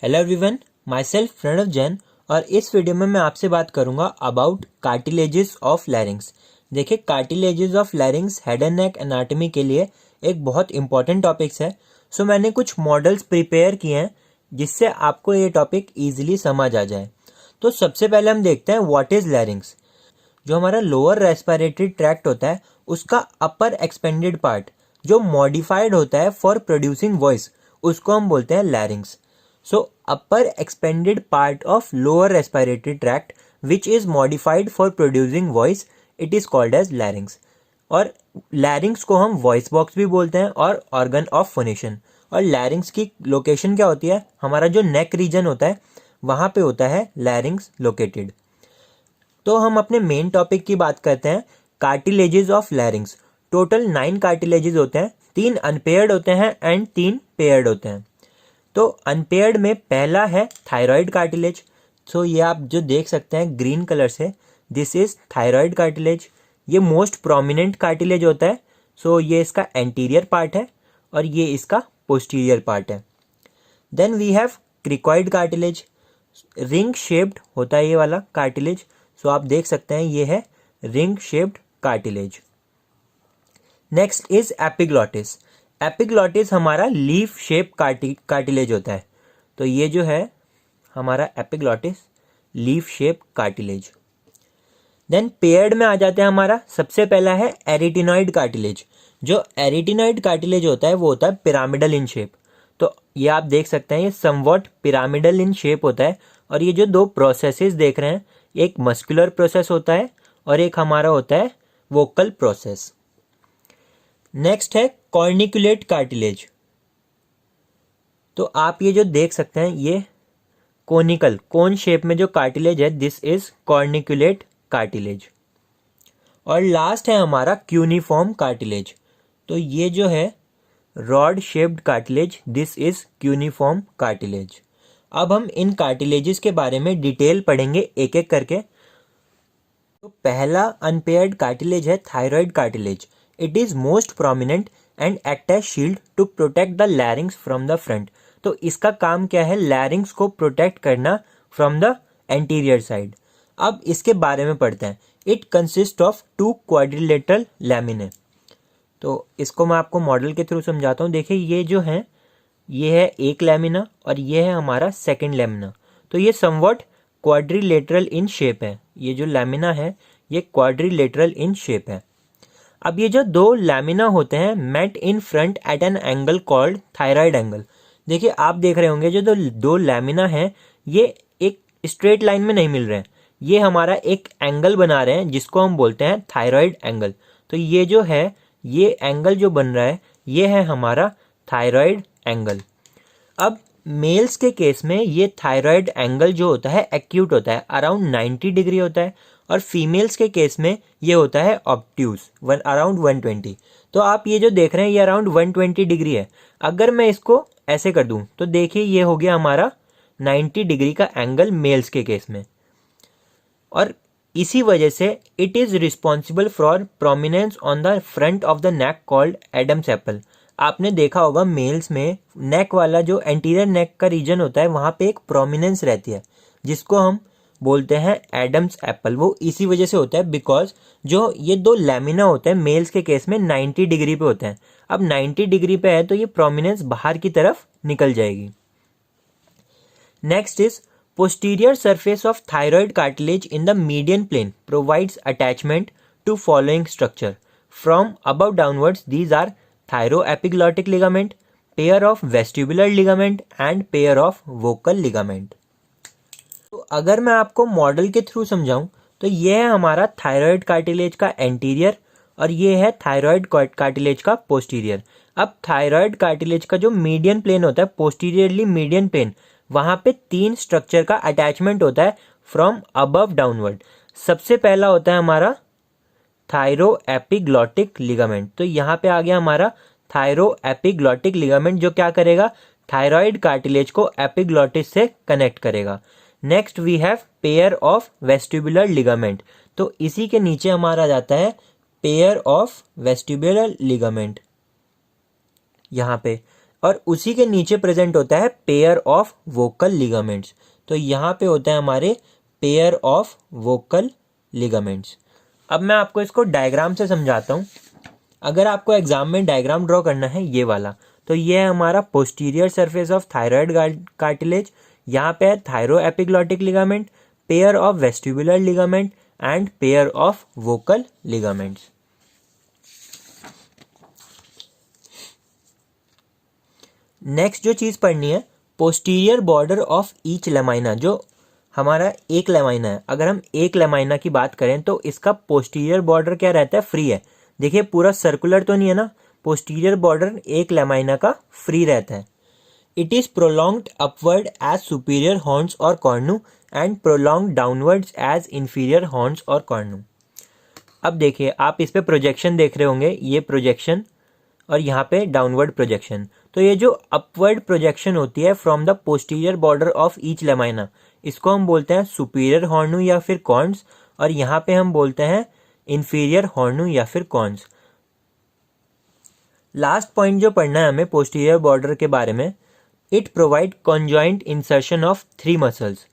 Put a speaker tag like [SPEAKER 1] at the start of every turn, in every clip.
[SPEAKER 1] Hello everyone, myself Pranav Jain और इस video में मैं आपसे बात करूंगा अबाउट कार्टिलेजेस ऑफ लैरिंग्स। देखिए, cartilages of larynx head and neck anatomy के लिए एक बहुत इंपॉर्टेंट टॉपिक्स है। सो मैंने कुछ मॉडल्स प्रिपेयर किए हैं जिससे आपको ये टॉपिक ईजिली समझ आ जाए। तो सबसे पहले हम देखते हैं व्हाट इज लैरिंग्स। जो हमारा लोअर रेस्पिरेटरी ट्रैक्ट होता है उसका अपर एक्सपेंडेड पार्ट जो मॉडिफाइड होता है फॉर प्रोड्यूसिंग वॉइस, उसको हम बोलते हैं लैरिंग्स। So upper expanded part of lower respiratory tract which is modified for producing voice, it is called as larynx। और larynx को हम voice box भी बोलते हैं और organ of phonation। और larynx की लोकेशन क्या होती है, हमारा जो neck region होता है वहाँ पे होता है larynx located। तो हम अपने मेन टॉपिक की बात करते हैं, कार्टिलेजेस ऑफ लैरिंग्स। टोटल 9 कार्टिलेजेस होते हैं, 3 अनपेयर्ड होते हैं एंड 3 पेयर्ड होते हैं। तो अनपेयर्ड में पहला है थायराइड कार्टिलेज। सो ये आप जो देख सकते हैं ग्रीन कलर से, दिस इज थायराइड कार्टिलेज। ये मोस्ट प्रोमिनेंट कार्टिलेज होता है। सो ये इसका एंटीरियर पार्ट है और ये इसका पोस्टीरियर पार्ट है। Then we have cricoid cartilage, ring shaped होता है ये वाला कार्टिलेज। सो आप देख सकते हैं ये है ring shaped cartilage. Next is epiglottis. Epiglottis हमारा लीफ शेप कार्टिलेज होता है। तो ये जो है हमारा epiglottis leaf shape cartilage. Then paired में आ जाते हैं, हमारा सबसे पहला है एरिटिनॉइड कार्टिलेज। जो एरिटिनॉइड कार्टिलेज होता है वो होता है पिरामिडल इन शेप। तो ये आप देख सकते हैं ये समवॉट पिरामिडल इन शेप होता है। और ये जो दो प्रोसेसेस देख रहे हैं, एक मस्कुलर प्रोसेस होता है और एक हमारा होता है वोकल प्रोसेस। नेक्स्ट है कॉर्निकुलेट कार्टिलेज। तो आप ये जो देख सकते हैं ये कोनिकल कोन शेप में जो कार्टिलेज है, दिस इज कॉर्निकुलेट कार्टिलेज। और लास्ट है हमारा क्यूनिफॉर्म कार्टिलेज। तो ये जो है rod shaped cartilage, this is cuneiform cartilage. अब हम इन कार्टिलेजेस के बारे में डिटेल पढ़ेंगे एक एक करके। तो पहला अनपेयर्ड कार्टिलेज है thyroid cartilage. It is most prominent and act as shield to protect the larynx from the front. तो इसका काम क्या है, लैरिंग्स को प्रोटेक्ट करना फ्रॉम द एंटीरियर साइड। अब इसके बारे में पढ़ते हैं। It consist of 2 quadrilateral laminae. तो इसको मैं आपको मॉडल के थ्रू समझाता हूँ। देखिए ये जो है ये है एक लैमिना और ये है हमारा सेकेंड लैमिना। तो ये समवॉट क्वाड्रिलेटरल इन शेप है। ये जो लैमिना है ये क्वाड्रिलेटरल इन शेप है। अब ये जो दो लैमिना होते हैं met in front at an angle called thyroid angle. देखिए आप देख रहे होंगे जो दो लैमिना हैं ये एक स्ट्रेट लाइन में नहीं मिल रहे हैं, ये हमारा एक एंगल बना रहे हैं जिसको हम बोलते हैं थायराइड एंगल। तो ये जो है ये एंगल जो बन रहा है ये है हमारा थायराइड एंगल। अब मेल्स के केस में ये थायराइड एंगल जो होता है एक्यूट होता है, अराउंड 90 डिग्री होता है। और फीमेल्स के केस में ये होता है ऑब्ट्यूज, अराउंड 120। तो आप ये जो देख रहे हैं ये अराउंड 120 डिग्री है। अगर मैं इसको ऐसे कर दूं तो देखिए ये हो गया हमारा 90 डिग्री का एंगल मेल्स के केस में। और इसी वजह से it is responsible for prominence on the front of the neck called Adam's apple. आपने देखा होगा मेल्स में नेक वाला जो एंटीरियर नेक का रीजन होता है वहां पे एक प्रोमिनेंस रहती है जिसको हम बोलते हैं एडम्स एप्पल। वो इसी वजह से होता है बिकॉज जो ये दो लैमिना होते हैं मेल्स के केस में 90 डिग्री पे होते हैं। अब 90 डिग्री पे है तो ये प्रोमिनेंस बाहर की तरफ निकल जाएगी। Next is posterior surface of thyroid cartilage in the median plane provides attachment to following structure from above downwards. These are thyroepiglottic ligament, pair of vestibular ligament and pair of vocal ligament. तो अगर मैं आपको model के through समझाऊं तो ये है हमारा थायराइड कार्टिलेज का एंटीरियर और ये है थायराइड कार्टिलेज का पोस्टीरियर। अब थायराइड कार्टिलेज का जो मीडियन प्लेन होता है, पोस्टीरियरली मीडियन प्लेन, वहां पे 3 स्ट्रक्चर का अटैचमेंट होता है फ्रॉम अबव डाउनवर्ड। सबसे पहला होता है हमारा थायरोएपिग्लॉटिक लिगामेंट। तो यहाँ पे आ गया हमारा थायरोएपिग्लॉटिक लिगामेंट जो क्या करेगा, थायराइड कार्टिलेज को एपिग्लॉटिस से कनेक्ट करेगा। Next we have pair of vestibular ligament. तो इसी के नीचे हमारा जाता है पेयर ऑफ वेस्टिबुलर लिगामेंट यहाँ पे। और उसी के नीचे प्रेजेंट होता है पेयर ऑफ वोकल लिगामेंट्स। तो यहाँ पे होता है हमारे पेयर ऑफ वोकल लिगामेंट्स। अब मैं आपको इसको डायग्राम से समझाता हूँ। अगर आपको एग्जाम में डायग्राम ड्रॉ करना है ये वाला, तो ये है हमारा posterior surface of thyroid cartilage. यहाँ पे है thyro epiglottic ligament, pair of vestibular ligament and pair of vocal ligaments. Next जो चीज पढ़नी है, posterior border of each lamina. जो हमारा एक लेमाइना है, अगर हम एक लेमाइना की बात करें तो इसका पोस्टीरियर बॉर्डर क्या रहता है, फ्री है। देखिए पूरा सर्कुलर तो नहीं है ना, पोस्टीरियर बॉर्डर एक लेमाइना का फ्री रहता है। It is prolonged upward as superior horns और cornu and prolonged downwards as inferior horns और कॉर्नू। अब देखिए आप इस पे प्रोजेक्शन देख रहे होंगे, ये प्रोजेक्शन और यहाँ पे डाउनवर्ड प्रोजेक्शन। तो ये जो अपवर्ड प्रोजेक्शन होती है from the posterior border of each lamina, इसको हम बोलते हैं सुपीरियर हॉर्नू या फिर कॉर्न्स, और यहाँ पे हम बोलते हैं इंफीरियर हॉर्नू या फिर कॉर्न्स। लास्ट पॉइंट जो पढ़ना है हमें पोस्टीरियर बॉर्डर के बारे में, it provide conjoint insertion of 3 muscles,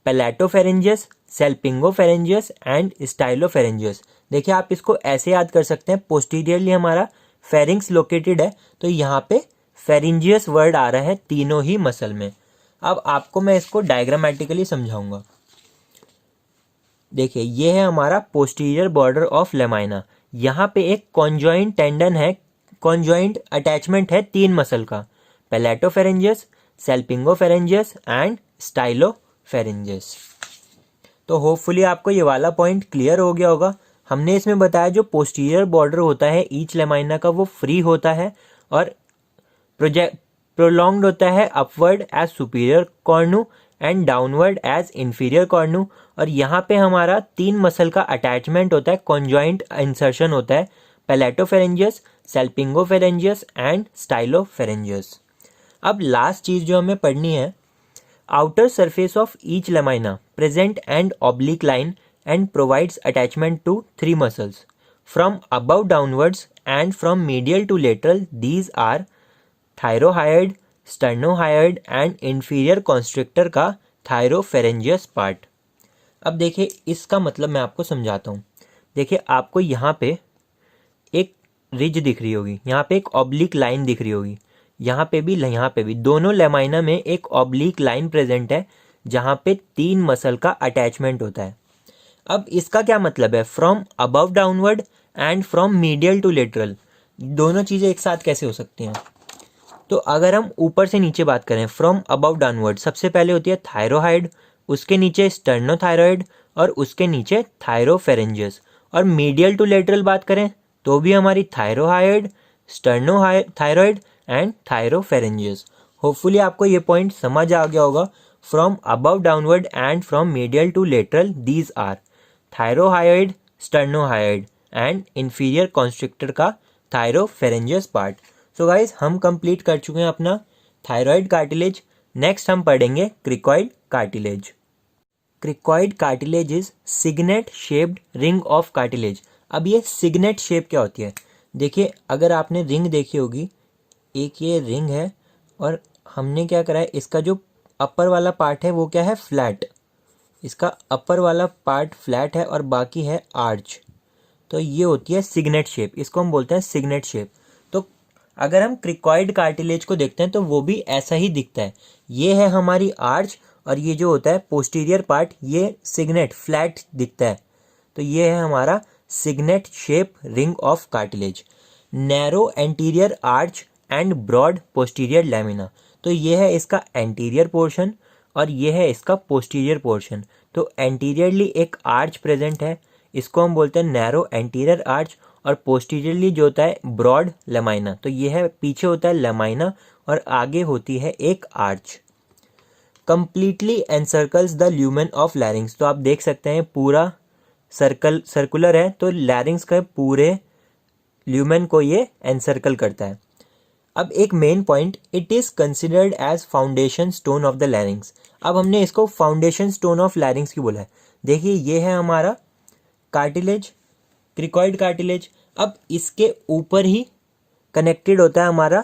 [SPEAKER 1] palatopharyngeus, salpingopharyngeus and stylopharyngeus. देखिए आप इसको ऐसे याद कर सकते हैं, पोस्टीरियरली हमारा फेरिंग्स लोकेटेड है, तो यहाँ पे फेरिंजियस वर्ड आ रहा है तीनों ही मसल में। अब आपको मैं इसको डायग्रामेटिकली समझाऊंगा। देखिए ये है हमारा पोस्टीरियर बॉर्डर ऑफ लेमाइना। यहाँ पे एक कॉन्जॉइंट टेंडन है, कॉन्जॉइंट अटैचमेंट है 3 मसल का, पैलेटोफेरेंजियस, सेल्पिंगोफेरेंजियस एंड स्टाइलोफेरेंजियस। तो होपफुली आपको ये वाला पॉइंट क्लियर हो गया होगा। हमने इसमें बताया जो पोस्टीरियर बॉर्डर होता है ईच लेमाइना का वो फ्री होता है और प्रोलॉन्ग्ड होता है upward as superior cornu and downward as inferior cornu. और यहाँ पे हमारा 3 मसल का अटैचमेंट होता है, कॉन्जॉइंट इंसर्शन होता है, पैलेटोफेरेंजियस, सेल्पिंगोफेरेंजियस एंड स्टाइलोफेरेंजियस। अब लास्ट चीज जो हमें पढ़नी है, outer surface of each lamina present and oblique line and provides attachment to 3 muscles. From above downwards and from medial to lateral, these are thyrohyoid, sternohyoid and inferior constrictor का thyropharyngeus part. अब देखिए इसका मतलब मैं आपको समझाता हूँ। देखिए आपको यहाँ पे एक रिज दिख रही होगी, यहाँ पे एक ऑब्लिक लाइन दिख रही होगी, यहाँ पे भी दोनों लेमाइना में एक ऑब्लिक लाइन प्रेजेंट है जहाँ पे 3 मसल का अटैचमेंट होता है। अब इसका क्या मतलब है, from above downward and from medial to lateral, दोनों चीज़ें एक साथ कैसे हो सकती हैं। तो अगर हम ऊपर से नीचे बात करें, फ्रॉम अबव डाउनवर्ड सबसे पहले होती है थायरोहाइड, उसके नीचे स्टर्नोथायरॉइड और उसके नीचे थायरोफेरेंजियस। और मीडियल टू लेटरल बात करें तो भी हमारी thyrohyoid, sternothyroid and thyropharyngeus. Hopefully आपको ये पॉइंट समझ आ गया होगा। From above downward and from medial to lateral, these are thyrohyoid, sternohyoid and inferior constrictor का थायरोफेरेंजियस पार्ट। सो गाइज हम कंप्लीट कर चुके हैं अपना थायराइड कार्टिलेज। नेक्स्ट हम पढ़ेंगे cricoid cartilage. Cricoid cartilage is signet shaped ring of cartilage. अब ये सिग्नेट शेप क्या होती है, देखिए अगर आपने रिंग देखी होगी, एक ये रिंग है और हमने क्या करा है, इसका जो अपर वाला पार्ट है वो क्या है, फ्लैट। इसका अपर वाला पार्ट फ्लैट है और बाकी है आर्च। तो ये होती है सिग्नेट शेप, इसको हम बोलते हैं सिग्नेट शेप। तो अगर हम क्रिकॉइड कार्टिलेज को देखते हैं तो वो भी ऐसा ही दिखता है। ये है हमारी आर्च और ये जो होता है पोस्टीरियर पार्ट, ये सिग्नेट फ्लैट दिखता है। तो ये है हमारा signet shape ring of cartilage. Narrow anterior arch and broad posterior lamina. तो ये है इसका एंटीरियर पोर्शन और ये है इसका पोस्टीरियर पोर्शन। तो एंटीरियरली एक आर्च प्रेजेंट है, इसको हम बोलते हैं नैरो एंटीरियर आर्च, और पोस्टीरियरली जो होता है ब्रॉड लेमाइना। तो ये है पीछे होता है लेमाइना और आगे होती है एक arch. Completely encircles the lumen of larynx. तो आप देख सकते हैं पूरा सर्कुलर है, तो लैरिंग्स का पूरे ल्यूमेन को ये एनसर्कल करता है। अब एक main point, it is considered as foundation stone of the larynx. अब हमने इसको फाउंडेशन स्टोन ऑफ लैरिंग्स क्यों बोला है, देखिए ये है हमारा कार्टिलेज, क्रिकॉइड कार्टिलेज। अब इसके ऊपर ही कनेक्टेड होता है हमारा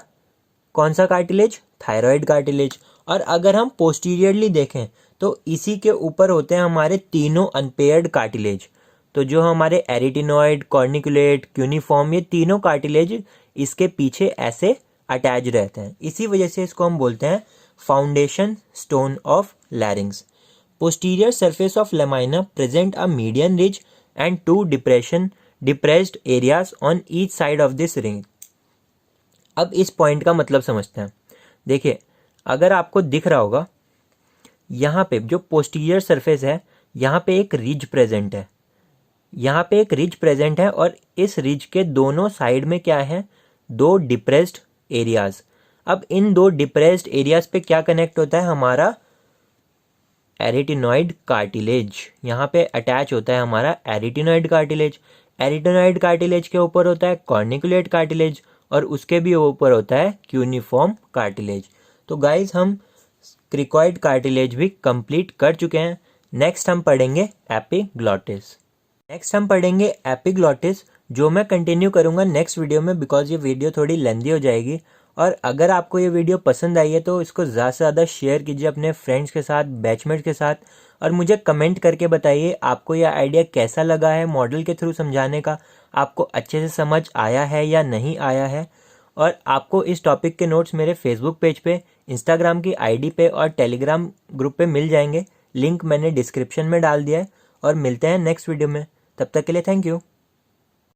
[SPEAKER 1] कौन सा कार्टिलेज? Thyroid cartilage. और अगर हम पोस्टीरियरली देखें तो इसी के ऊपर होते हैं हमारे तीनों अनपेयर्ड कार्टिलेज। तो जो हमारे एरिटिनॉइड, कॉर्निकुलेट, क्यूनिफॉर्म, ये तीनों कार्टिलेज इसके पीछे ऐसे अटैच रहते हैं। इसी वजह से इसको हम बोलते हैं foundation stone of larynx. Posterior surface of lamina present a median ridge and two depressed areas on each side of this ring. अब इस पॉइंट का मतलब समझते हैं। देखिए, अगर आपको दिख रहा होगा यहाँ पे जो पोस्टीरियर सरफेस है, यहाँ पे एक रिज प्रेजेंट है, यहाँ पे एक रिज प्रेजेंट है और इस रिज के दोनों साइड में क्या है? दो डिप्रेस्ड एरियाज। अब इन दो डिप्रेस्ड एरियाज पे क्या कनेक्ट होता है? हमारा एरिटिनॉइड कार्टिलेज। यहाँ पे अटैच होता है हमारा एरिटिनॉइड कार्टिलेज। एरिटिनॉइड कार्टिलेज के ऊपर होता है कॉर्निकुलेट कार्टिलेज और उसके भी ऊपर होता है क्यूनिफॉर्म कार्टिलेज। तो गाइज हम क्रिकॉइड कार्टिलेज भी कंप्लीट कर चुके हैं। नेक्स्ट हम पढ़ेंगे एपिग्लॉटिस, जो मैं कंटिन्यू करूंगा नेक्स्ट वीडियो में, बिकॉज ये वीडियो थोड़ी लेंदी हो जाएगी। और अगर आपको ये वीडियो पसंद आई है तो इसको ज़्यादा से ज़्यादा शेयर कीजिए अपने फ्रेंड्स के साथ, बैचमेट के साथ, और मुझे कमेंट करके बताइए आपको यह आइडिया कैसा लगा है मॉडल के थ्रू समझाने का, आपको अच्छे से समझ आया है या नहीं आया है। और आपको इस टॉपिक के नोट्स मेरे फेसबुक पेज पे, इंस्टाग्राम की आईडी पे और टेलीग्राम ग्रुप पे मिल जाएंगे। लिंक मैंने डिस्क्रिप्शन में डाल दिया है। और मिलते हैं नेक्स्ट वीडियो में, तब तक के लिए थैंक यू।